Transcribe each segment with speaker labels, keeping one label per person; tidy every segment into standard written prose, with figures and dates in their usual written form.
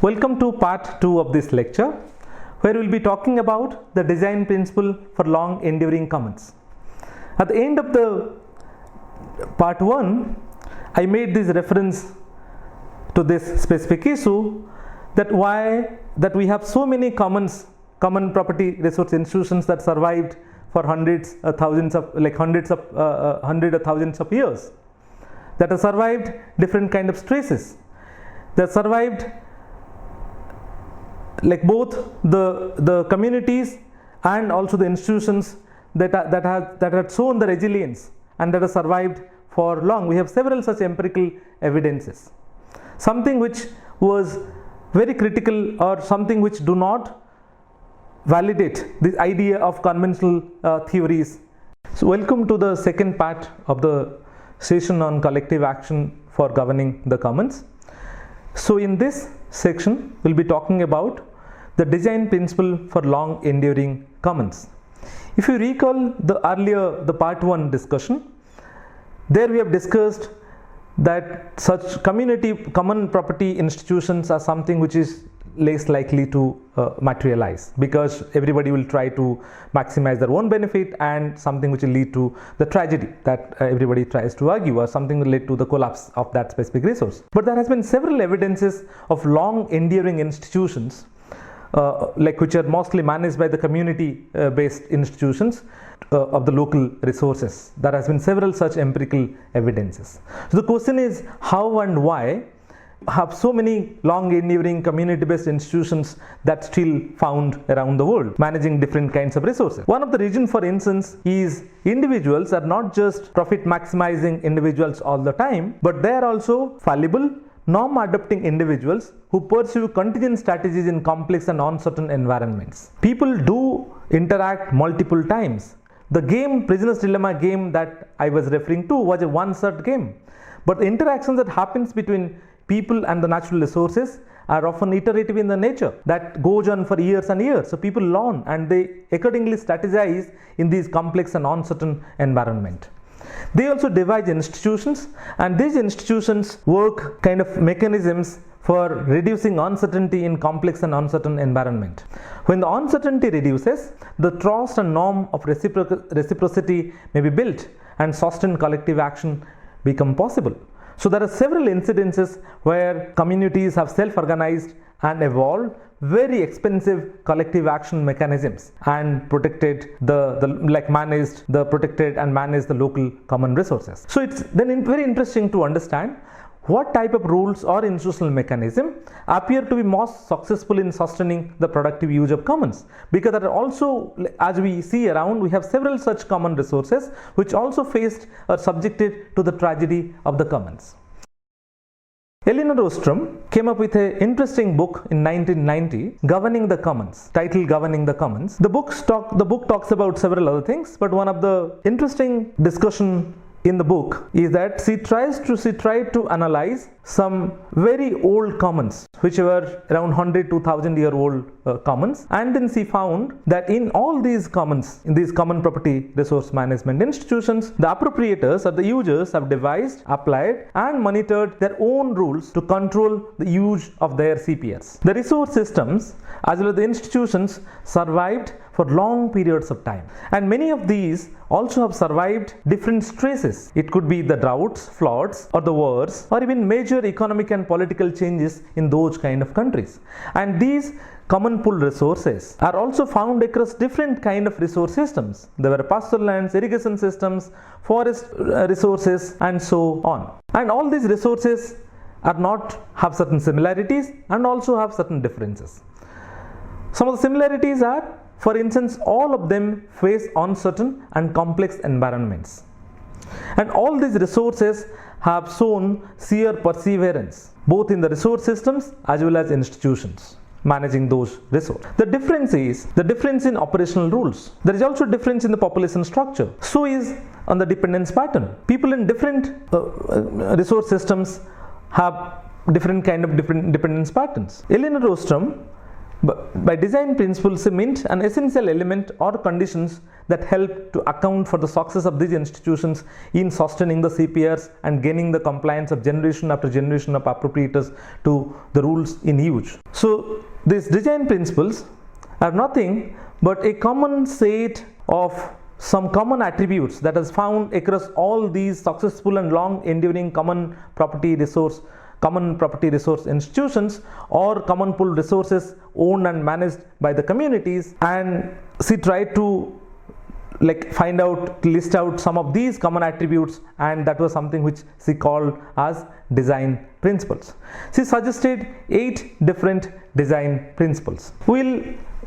Speaker 1: Welcome to part 2 of this lecture, where we'll be talking about the design principle for long enduring commons. At the end of the part 1, I made this reference to this specific issue that we have so many common property resource institutions that survived for hundreds or thousands of years, that have survived different kind of stresses, that survived like both the communities and also the institutions that had shown the resilience and that have survived for long. We have several such empirical evidences. Something which was very critical or something which do not validate this idea of conventional theories. So welcome to the second part of the session on collective action for governing the commons. So in this section we'll be talking about the design principle for long enduring commons. If you recall the part 1 discussion, there we have discussed that such common property institutions are something which is less likely to materialize, because everybody will try to maximize their own benefit, and something which will lead to the tragedy that everybody tries to argue, or something will lead to the collapse of that specific resource. But there has been several evidences of long enduring institutions which are mostly managed by the community based institutions of the local resources. There has been several such empirical evidences. So the question is, how and why have so many long enduring community based institutions that still found around the world, managing different kinds of resources? One of the reasons, for instance, is individuals are not just profit maximizing individuals all the time, but they are also fallible, norm adopting individuals who pursue contingent strategies in complex and uncertain environments. People do interact multiple times. The game, Prisoner's Dilemma game that I was referring to, was a one-shot game. But the interactions that happens between people and the natural resources are often iterative in the nature, that goes on for years and years. So people learn and they accordingly strategize in these complex and uncertain environment. They also devise institutions, and these institutions work kind of mechanisms for reducing uncertainty in complex and uncertain environment. When the uncertainty reduces, the trust and norm of reciprocity may be built and sustained collective action become possible. So there are several incidences where communities have self-organized and evolved very expensive collective action mechanisms and protected managed the local common resources. So it's then very interesting to understand what type of rules or institutional mechanism appear to be most successful in sustaining the productive use of commons, because there are also, as we see around, we have several such common resources which also faced or subjected to the tragedy of the commons. Elinor Ostrom came up with an interesting book in 1990, Governing the Commons, titled Governing the Commons. The book talks about several other things, but one of the interesting discussion in the book is that she tried to analyze some very old commons, which were around 100 to 1000-year-old commons, and then she found that in all these commons, in these common property resource management institutions, the appropriators or the users have devised, applied and monitored their own rules to control the use of their CPS. The resource systems as well as the institutions survived for long periods of time, and many of these also have survived different stresses. It could be the droughts, floods, or the wars, or even major economic and political changes in those kind of countries. And these common pool resources are also found across different kind of resource systems. There were pastoral lands, irrigation systems, forest resources, and so on. And all these resources have certain similarities and also have certain differences. Some of the similarities are, for instance, all of them face uncertain and complex environments. And all these resources have shown sheer perseverance, both in the resource systems as well as institutions managing those resources. The difference is the difference in operational rules. There is also a difference in the population structure. So is on the dependence pattern. People in different resource systems have different dependence patterns. Elinor Ostrom By design principles, meant an essential element or conditions that help to account for the success of these institutions in sustaining the CPRs and gaining the compliance of generation after generation of appropriators to the rules in use. So these design principles are nothing but a common set of some common attributes that is found across all these successful and long enduring common property resource institutions or common pool resources owned and managed by the communities. And she tried to list out some of these common attributes, and that was something which she called as design principles. She suggested 8 different design principles. We'll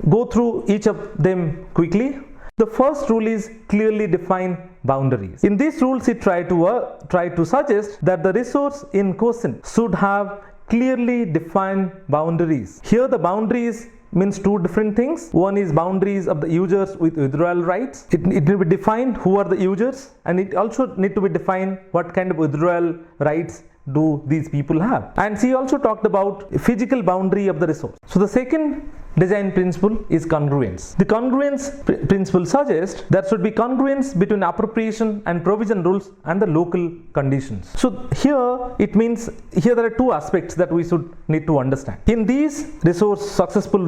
Speaker 1: go through each of them quickly. The first rule is clearly define boundaries. In this rule, she tried to suggest that the resource in question should have clearly defined boundaries. Here the boundaries means 2 different things. One is boundaries of the users with withdrawal rights. It need to be defined who are the users, and it also need to be defined what kind of withdrawal rights do these people have. And she also talked about physical boundary of the resource. So the second design principle is congruence. The congruence principle suggests there should be congruence between appropriation and provision rules and the local conditions. So here it means here there are 2 aspects that we should need to understand. In these successful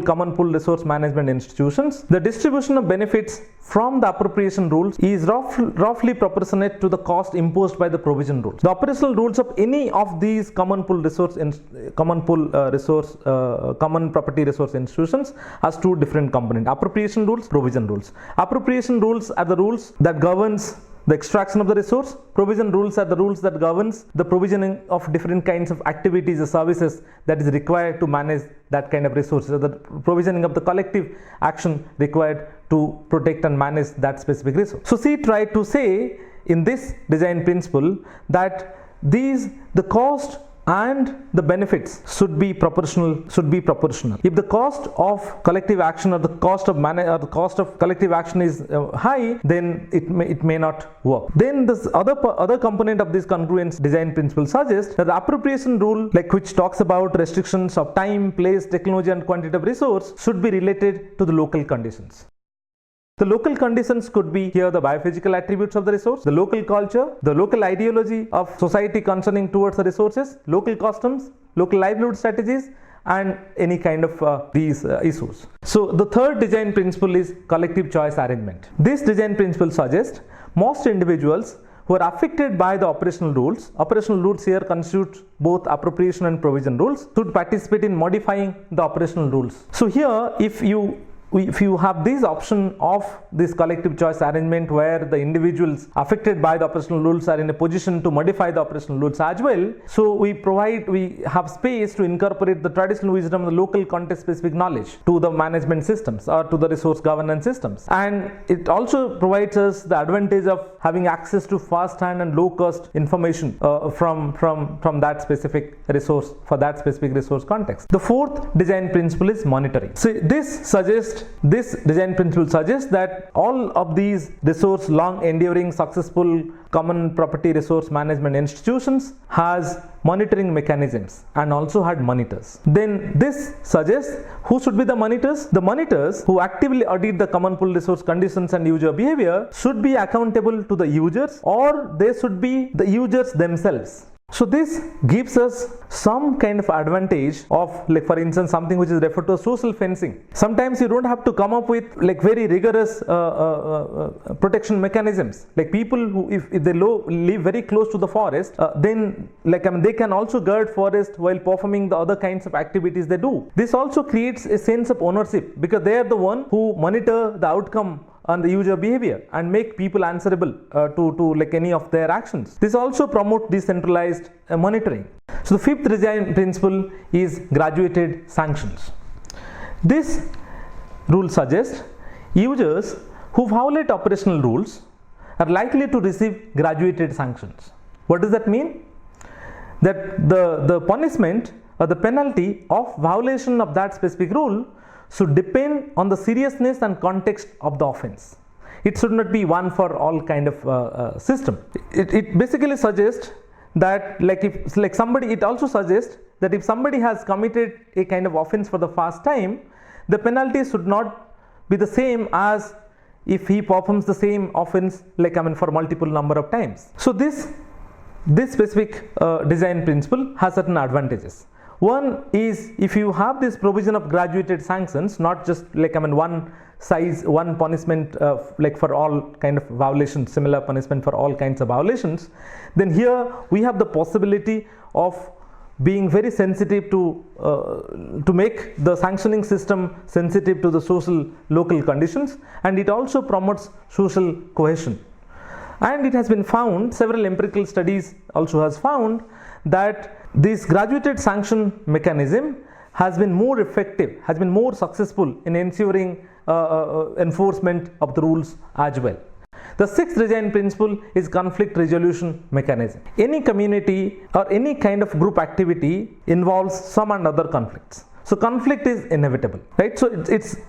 Speaker 1: common pool resource management institutions, the distribution of benefits from the appropriation rules is roughly proportionate to the cost imposed by the provision rules. The operational rules of any of these common property resource institutions has 2 different components: appropriation rules, provision rules. Appropriation rules are the rules that governs the extraction of the resource. Provision rules are the rules that governs the provisioning of different kinds of activities or services that is required to manage that kind of resources, so the provisioning of the collective action required to protect and manage that specific resource. So she tried to say in this design principle that the cost and the benefits should be proportional. If the cost of collective action or the cost of collective action is high, then it may not work. Then this other component of this congruence design principle suggests that the appropriation rule, which talks about restrictions of time, place, technology and quantity of resource, should be related to the local conditions. The local conditions could be here the biophysical attributes of the resource, the local culture, the local ideology of society concerning towards the resources, local customs, local livelihood strategies, and any kind of these issues. So the third design principle is collective choice arrangement. This design principle suggests most individuals who are affected by the operational rules here constitute both appropriation and provision rules, should participate in modifying the operational rules. So here if you have this option of this collective choice arrangement where the individuals affected by the operational rules are in a position to modify the operational rules as well, so we have space to incorporate the traditional wisdom of the local context specific knowledge to the management systems or to the resource governance systems. And it also provides us the advantage of having access to fast hand and low cost information from that specific resource for that specific resource context. The fourth design principle is monitoring. So this design principle suggests that all of these resource long enduring successful common property resource management institutions has monitoring mechanisms and also had monitors. Then this suggests who should be the monitors. The monitors who actively audit the common pool resource conditions and user behavior should be accountable to the users, or they should be the users themselves. So this gives us some kind of advantage of, for instance, something which is referred to as social fencing. Sometimes you don't have to come up with very rigorous protection mechanisms. People who if they live very close to the forest, then they can also guard forest while performing the other kinds of activities they do. This also creates a sense of ownership because they are the one who monitor the outcome on the user behavior and make people answerable to any of their actions. This also promotes decentralized monitoring. So the fifth design principle is graduated sanctions. This rule suggests users who violate operational rules are likely to receive graduated sanctions. What does that mean? That the punishment or the penalty of violation of that specific rule should depend on the seriousness and context of the offense. It should not be one for all kind of system. It basically suggests that like somebody, it also suggests that if somebody has committed a kind of offense for the first time, the penalty should not be the same as if he performs the same offense for multiple number of times. So this specific design principle has certain advantages. One is, if you have this provision of graduated sanctions, not just one size, one punishment for all kind of violations, similar punishment for all kinds of violations, then here we have the possibility of being very sensitive to make the sanctioning system sensitive to the social local conditions, and it also promotes social cohesion. And it has been found, several empirical studies also has found, that this graduated sanction mechanism has been more effective, has been more successful in ensuring enforcement of the rules as well. The sixth design principle is conflict resolution mechanism. Any community or any kind of group activity involves some and other conflicts. So conflict is inevitable, right? So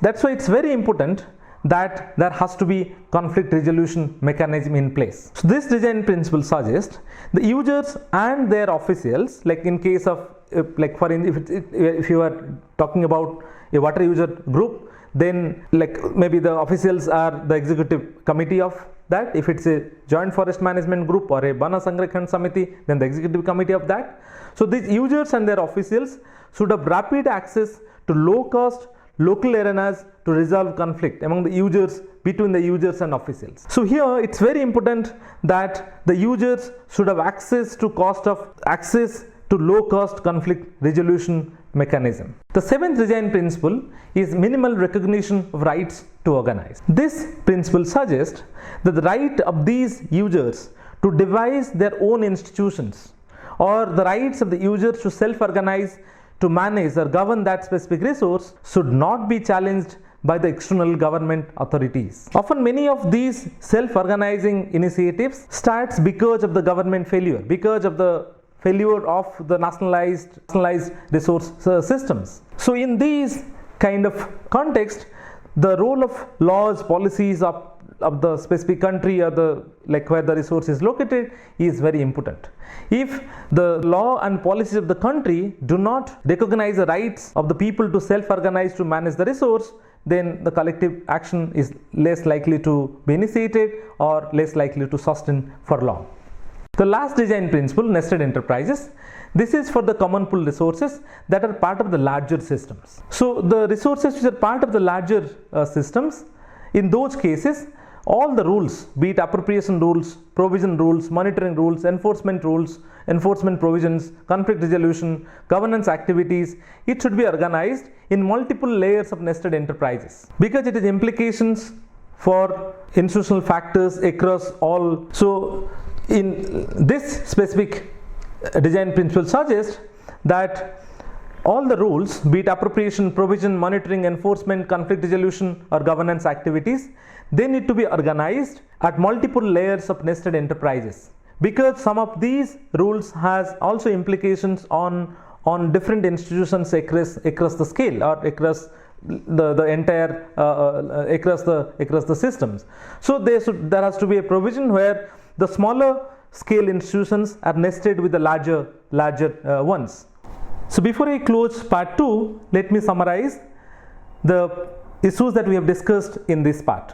Speaker 1: that's why it's very important that there has to be conflict resolution mechanism in place. So this design principle suggests the users and their officials, like in case of if you are talking about a water user group, then maybe the officials are the executive committee of that. If it's a joint forest management group or a Bana Sangrakhan Samiti, then the executive committee of that. So these users and their officials should have rapid access to low cost local arenas to resolve conflict among the users, between the users and officials. So here it's very important that the users should have access to low cost conflict resolution mechanism. The seventh design principle is minimal recognition of rights to organize. This principle suggests that the right of these users to devise their own institutions, or the rights of the users to self-organize to manage or govern that specific resource, should not be challenged by the external government authorities. Often many of these self-organizing initiatives starts because of the government failure, because of the failure of the nationalized resource systems. So in these kind of context, the role of laws, policies of the specific country or the where the resource is located is very important. If the law and policies of the country do not recognize the rights of the people to self-organize to manage the resource, then the collective action is less likely to be initiated or less likely to sustain for long. The last design principle, nested enterprises. This is for the common pool resources that are part of the larger systems. So the resources which are part of the larger systems, in those cases, all the rules, be it appropriation rules, provision rules, monitoring rules, enforcement provisions, conflict resolution, governance activities, it should be organized in multiple layers of nested enterprises, because it has implications for institutional factors across all. So in this specific design principle suggests that all the rules, be it appropriation, provision, monitoring, enforcement, conflict resolution or governance activities, they need to be organized at multiple layers of nested enterprises, because some of these rules has also implications on different institutions across the scale or across the entire across the systems. So there has to be a provision where the smaller scale institutions are nested with the larger ones. So before I close part 2, let me summarize the issues that we have discussed in this part.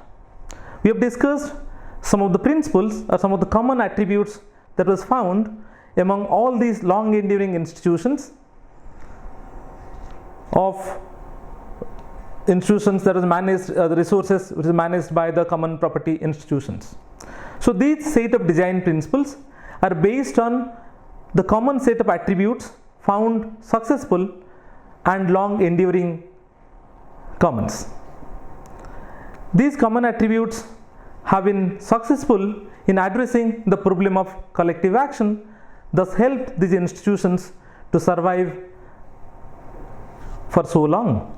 Speaker 1: We have discussed some of the principles or some of the common attributes that was found among all these long enduring institutions that was managed, the resources which is managed by the common property institutions. So these set of design principles are based on the common set of attributes found successful and long enduring commons. These common attributes have been successful in addressing the problem of collective action, thus helped these institutions to survive for so long.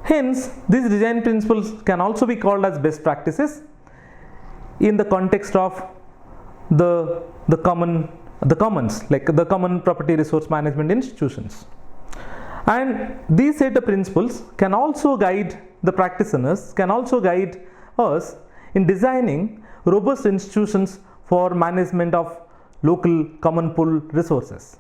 Speaker 1: Hence, these design principles can also be called as best practices in the context of the commons, like the common property resource management institutions. And these set of principles can also guide the practitioners, can also guide us in designing robust institutions for management of local common pool resources.